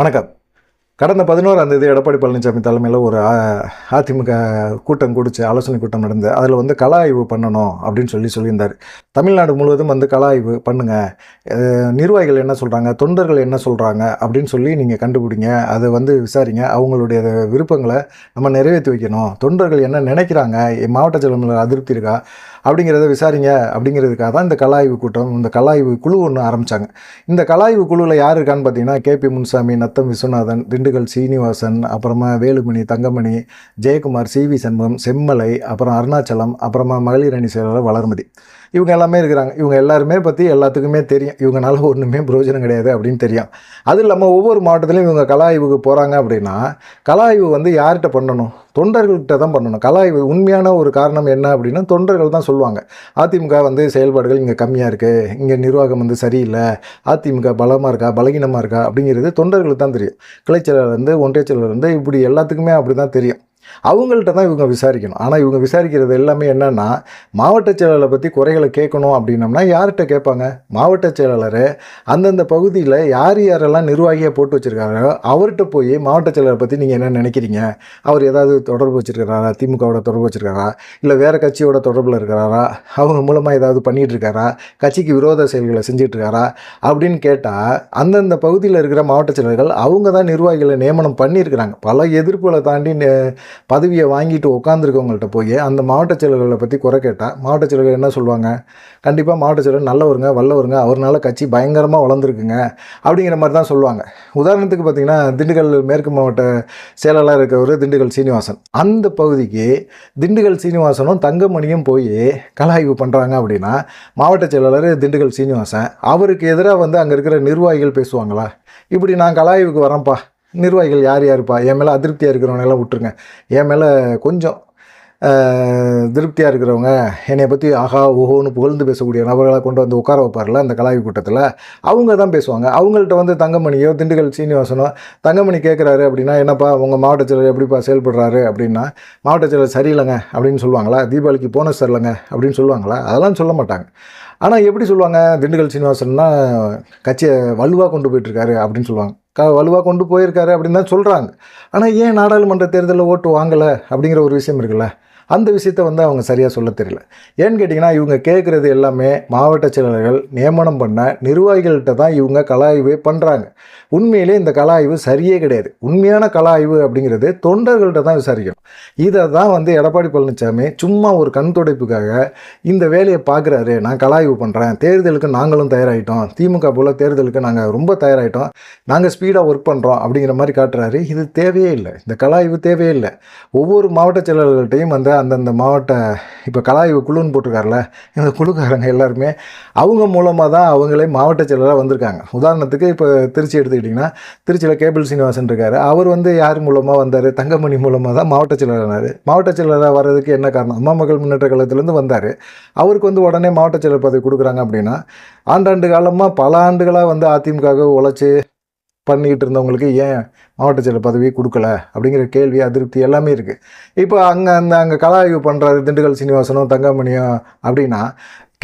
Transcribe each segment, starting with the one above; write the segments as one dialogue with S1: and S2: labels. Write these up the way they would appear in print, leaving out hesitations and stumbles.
S1: வணக்கம். கடந்த 11ஆம் தேதி எடப்பாடி பழனிசாமி தலைமையில் ஒரு அதிமுக கூட்டம் கூடிச்சு, ஆலோசனை கூட்டம் நடந்து அதில் வந்து கள ஆய்வு பண்ணணும் அப்படின்னு சொல்லியிருந்தார். தமிழ்நாடு முழுவதும் வந்து கள ஆய்வு பண்ணுங்க, நிர்வாகிகள் என்ன சொல்கிறாங்க, தொண்டர்கள் என்ன சொல்கிறாங்க அப்படின்னு சொல்லி நீங்கள் கண்டுபிடிங்க, அதை வந்து விசாரிங்க, அவங்களுடைய விருப்பங்களை நம்ம நிறைவேற்றி வைக்கணும், தொண்டர்கள் என்ன நினைக்கிறாங்க, மாவட்ட செயலாளர் அதிருப்தி இருக்கா அப்படிங்கிறத விசாரிங்க அப்படிங்கிறதுக்காக தான் இந்த கள ஆய்வு கூட்டம், இந்த கள ஆய்வு குழு ஒன்று ஆரம்பித்தாங்க. இந்த கள ஆய்வு குழுவில் யார் இருக்கான்னு பார்த்தீங்கன்னா, KP முனுசாமி, நத்தம் விஸ்வநாதன், திண்டுக்கல் சீனிவாசன், அப்புறமா வேலுமணி, தங்கமணி, ஜெயக்குமார், CV சண்முகம், செம்மலை, அப்புறம் அருணாச்சலம், அப்புறமா மகளிர் அணி செயலாளர் வளர்மதி, இவங்க எல்லாமே இருக்கிறாங்க. இவங்க எல்லாருமே பற்றி எல்லாத்துக்குமே தெரியும், இவங்கனால ஒன்றுமே பிரயோஜனம் கிடையாது அப்படின்னு தெரியும். அது இல்லாமல் ஒவ்வொரு மாவட்டத்திலையும் இவங்க கள ஆய்வுக்கு போகிறாங்க அப்படின்னா, கள ஆய்வு வந்து யார்கிட்ட பண்ணணும், தொண்டர்கள்கிட்ட தான் பண்ணணும். கள ஆய்வு உண்மையான ஒரு காரணம் என்ன அப்படின்னா, தொண்டர்கள் தான் சொல்லுவாங்க. அதிமுக வந்து செயல்பாடுகள் இங்கே கம்மியாக இருக்குது, இங்கே நிர்வாகம் வந்து சரியில்லை, அதிமுக பலமாக இருக்கா பலகீனமாக இருக்கா அப்படிங்கிறது தொண்டர்களுக்கு தான் தெரியும். கிளைச்செயலாளர்லேருந்து ஒன்றிய செயலாளர்லேருந்து இப்படி எல்லாத்துக்குமே அப்படி தான் தெரியும். அவங்கள்ட்ட தான் இவங்க விசாரிக்கணும். ஆனால் இவங்க விசாரிக்கிறது எல்லாமே என்னென்னா, மாவட்ட செயலாளரை பற்றி குறைகளை கேட்கணும் அப்படின்னம்னா யார்கிட்ட கேட்பாங்க? மாவட்ட செயலாளர் அந்தந்த பகுதியில் யார் யாரெல்லாம் நிர்வாகியாக போட்டு வச்சுருக்காரோ அவர்கிட்ட போய் மாவட்ட செயலாளரை பற்றி நீங்கள் என்ன நினைக்கிறீங்க, அவர் ஏதாவது தொடர்பு வச்சுருக்காரா, திமுகவோட தொடர்பு வச்சுருக்காரா, இல்லை வேறு கட்சியோட தொடர்பில் இருக்கிறாரா, அவங்க மூலமாக ஏதாவது பண்ணிகிட்டு இருக்காரா, கட்சிக்கு விரோத செயல்களை செஞ்சிட்ருக்காரா அப்படின்னு கேட்டால், அந்தந்த பகுதியில் இருக்கிற மாவட்ட செயலர்கள் அவங்க தான் நிர்வாகிகளை நியமனம் பண்ணியிருக்கிறாங்க. பல எதிர்ப்புகளை தாண்டி பதவியை வாங்கிட்டு உட்காந்துருக்கவங்கள்ட்ட போய் அந்த மாவட்ட செயலர்களை பற்றி குறை கேட்டால் மாவட்ட செயலர்கள் என்ன சொல்லுவாங்க? கண்டிப்பாக மாவட்ட செயலர் நல்லவருங்க, வல்லவருங்க, அவர்னால கட்சி பயங்கரமாக வளர்ந்துருக்குங்க அப்படிங்கிற மாதிரி தான் சொல்லுவாங்க. உதாரணத்துக்கு பார்த்திங்கன்னா, திண்டுக்கல் மேற்கு மாவட்ட செயலாளர் இருக்கிறவர் திண்டுக்கல் சீனிவாசன். அந்த பகுதிக்கு திண்டுக்கல் சீனிவாசனும் தங்கமணியும் போய் கள ஆய்வு பண்ணுறாங்க அப்படின்னா, மாவட்ட செயலாளர் திண்டுக்கல் சீனிவாசன் அவருக்கு எதிராக வந்து அங்கே இருக்கிற நிர்வாகிகள் பேசுவாங்களா? இப்படி நான் கள ஆய்வுக்கு வரேன்ப்பா, நிர்வாகிகள் யார் யாருப்பா, என் மேலே அதிருப்தியாக இருக்கிறவங்கெல்லாம் விட்டுருங்க, என் மேலே கொஞ்சம் திருப்தியாக இருக்கிறவங்க, என்னை பற்றி ஆஹா ஓஹோன்னு புகழ்ந்து பேசக்கூடிய நபர்களை கொண்டு வந்து உட்கார வைப்பார்ல அந்த கள ஆய்வு கூட்டத்தில், அவங்க தான் பேசுவாங்க. அவங்கள்ட்ட வந்து தங்கமணியோ திண்டுக்கல் சீனிவாசனோ, தங்கமணி கேட்குறாரு அப்படின்னா, என்னப்பா உங்கள் மாவட்ட செயலர் எப்படிப்பா செயல்படுறாரு அப்படின்னா, மாவட்ட செயலர் சரியில்லைங்க அப்படின்னு சொல்லுவாங்களா? தீபாவளிக்கு போனஸ் சரியில்லைங்க அப்படின்னு சொல்லுவாங்களா? அதெல்லாம் சொல்ல மாட்டாங்க. ஆனால் எப்படி சொல்லுவாங்க? திண்டுக்கல் சீனிவாசன்னா கட்சியை வலுவாக கொண்டு போயிட்டுருக்காரு அப்படின்னு சொல்லுவாங்க. வலுவாக கொண்டு போயிருக்காரு அப்படின்னு தான் சொல்கிறாங்க. ஆனால் ஏன் நாடாளுமன்ற தேர்தலில் ஓட்டு வாங்கலை அப்படிங்கிற ஒரு விஷயம் இருக்குல்ல, அந்த விஷயத்த வந்து அவங்க சரியாக சொல்ல தெரியல. ஏன்னு கேட்டிங்கன்னா, இவங்க கேட்குறது எல்லாமே மாவட்ட செயலாளர்கள் நியமனம் பண்ண நிர்வாகிகள்கிட்ட தான் இவங்க கள ஆய்வே பண்ணுறாங்க. உண்மையிலே இந்த கள ஆய்வு சரியே கிடையாது. உண்மையான கள ஆய்வு அப்படிங்கிறது தொண்டர்கள்ட்ட தான் விசாரிக்கணும். இதை தான் வந்து எடப்பாடி பழனிசாமி சும்மா ஒரு கண் துடைப்புக்காக இந்த வேலையை பார்க்குறாரு. நான் கள ஆய்வு பண்ணுறேன், தேர்தலுக்கு நாங்களும் தயாராகிட்டோம், திமுக போல் தேர்தலுக்கு நாங்கள் ரொம்ப தயாராகிட்டோம், நாங்கள் ஸ்பீடாக ஒர்க் பண்ணுறோம் அப்படிங்கிற மாதிரி காட்டுறாரு. இது தேவையே இல்லை, இந்த கள ஆய்வு தேவையே இல்லை. ஒவ்வொரு மாவட்ட செயலாளர்கள்ட்டையும் வந்து அந்தந்த மாவட்ட இப்போ கள ஆய்வு குழுன்னு போட்டிருக்காருல, இந்த குழுக்காரங்க எல்லாருமே அவங்க மூலமாக தான் அவங்களே மாவட்ட செயலராக வந்திருக்காங்க. உதாரணத்துக்கு இப்போ திருச்சி எடுத்துக்கிட்டிங்கன்னா, திருச்சியில் கேபிள் சீனிவாசன் இருக்கார். அவர் வந்து யார் மூலமாக வந்தார்? தங்கமணி மூலமாக தான் மாவட்ட செயலரானார். மாவட்ட செயலராக வர்றதுக்கு என்ன காரணம்? அம்மா மக்கள் முன்னேற்ற கழகத்திலேருந்து வந்தார். அவருக்கு வந்து உடனே மாவட்ட செயலர் பதவி கொடுக்குறாங்க அப்படின்னா, ஆண்டாண்டு காலமாக பல ஆண்டுகளாக வந்து அதிமுக உழைச்சி பண்ணிக்கிட்டு இருந்தவங்களுக்கு ஏன் மாவட்ட செயலர் பதவி கொடுக்கல அப்படிங்கிற கேள்வி, அதிருப்தி எல்லாமே இருக்குது. இப்போ அங்கே கள ஆய்வு பண்ணுறாரு திண்டுக்கல் சீனிவாசனும் தங்கமணியும் அப்படின்னா,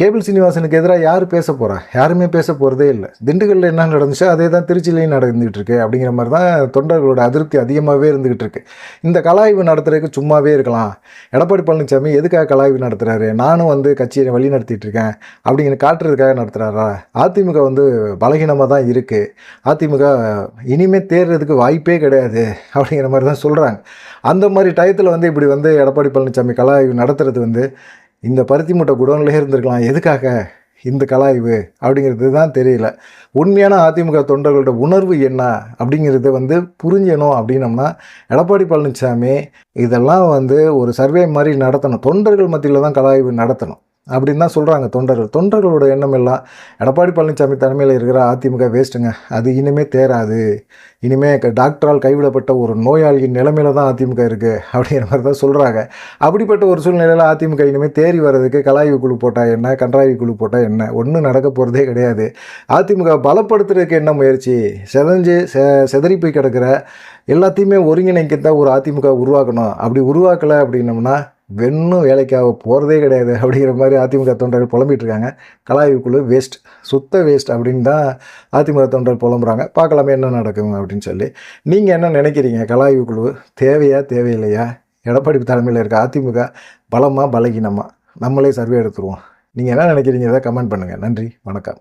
S1: கேபிள் சீனிவாசனுக்கு எதிராக யார் பேச போகிறா? யாருமே பேச போகிறதே இல்லை. திண்டுக்கல்லில் என்ன நடந்துச்சோ அதே தான் திருச்சியிலையும் நடந்துகிட்டு இருக்கு அப்படிங்கிற மாதிரி தான் தொண்டர்களோட அதிருப்தி அதிகமாகவே இருந்துகிட்டு இருக்கு. இந்த கள ஆய்வு நடத்துறதுக்கு சும்மாவே இருக்கலாம். எடப்பாடி பழனிசாமி எதுக்காக கள ஆய்வு நடத்துகிறாரு? நானும் வந்து கட்சியை வழி நடத்திட்டு இருக்கேன் அப்படிங்கிற காட்டுறதுக்காக நடத்துகிறாரா? அதிமுக வந்து பலகீனமாக தான் இருக்குது, அதிமுக இனிமேல் தேர்றதுக்கு வாய்ப்பே கிடையாது அப்படிங்கிற மாதிரி தான் சொல்கிறாங்க. அந்த மாதிரி டயத்தில் வந்து இப்படி வந்து எடப்பாடி பழனிசாமி கள ஆய்வு நடத்துறது வந்து இந்த பருத்தி மூட்டை குடோன்லேயே இருந்திருக்கலாம். எதுக்காக இந்த கள ஆய்வு அப்படிங்கிறது தான் தெரியல. உண்மையான அதிமுக தொண்டர்களோட உணர்வு என்ன அப்படிங்கிறத வந்து புரிஞ்சணும் அப்படின்னம்னா, எடப்பாடி பழனிசாமி இதெல்லாம் வந்து ஒரு சர்வே மாதிரி நடத்தணும், தொண்டர்கள் மத்தியில் தான் கள ஆய்வு நடத்தணும் அப்படின்னு தான் சொல்கிறாங்க தொண்டர்களோட எண்ணம் எல்லாம். எடப்பாடி பழனிசாமி தலைமையில் இருக்கிற அதிமுக வேஸ்ட்டுங்க, அது இனிமேல் தேராது, இனிமேல் டாக்டரால் கைவிடப்பட்ட ஒரு நோயாளியின் நிலைமையில தான் அதிமுக இருக்குது அப்படிங்கிற மாதிரி தான் சொல்கிறாங்க. அப்படிப்பட்ட ஒரு சூழ்நிலையில் அதிமுக இனிமேல் தேறி வர்றதுக்கு கள ஆய்வு குழு போட்டால் என்ன, கன்றாய்வு குழு போட்டால் என்ன, ஒன்றும் நடக்க போகிறதே கிடையாது. அதிமுக பலப்படுத்துறதுக்கு என்ன முயற்சி? செதறி போய் கிடக்கிற எல்லாத்தையுமே ஒருங்கிணைக்கத்தான் ஒரு அதிமுக உருவாக்கணும். அப்படி உருவாக்கலை அப்படின்னம்னா வென்னும் வேலைக்காக போகிறதே கிடையாது அப்படிங்கிற மாதிரி அதிமுக தொண்டர்கள் புலம்பிகிட்டு இருக்காங்க. கலாய்வுக்குழு வேஸ்ட், சுத்த வேஸ்ட் அப்படின்னு தான் அதிமுக தொண்டர்கள் புலம்புறாங்க. பார்க்கலாமே என்ன நடக்கும் அப்படின்னு சொல்லி. நீங்கள் என்ன நினைக்கிறீங்க? கலாய்வுக்குழு தேவையா தேவையில்லையா? எடப்பாடி தலைமையில் இருக்க அதிமுக பலமா பலகீனமா? நம்மளே சர்வே எடுத்துருவோம். நீங்கள் என்ன நினைக்கிறீங்க? இதை கமெண்ட் பண்ணுங்கள். நன்றி, வணக்கம்.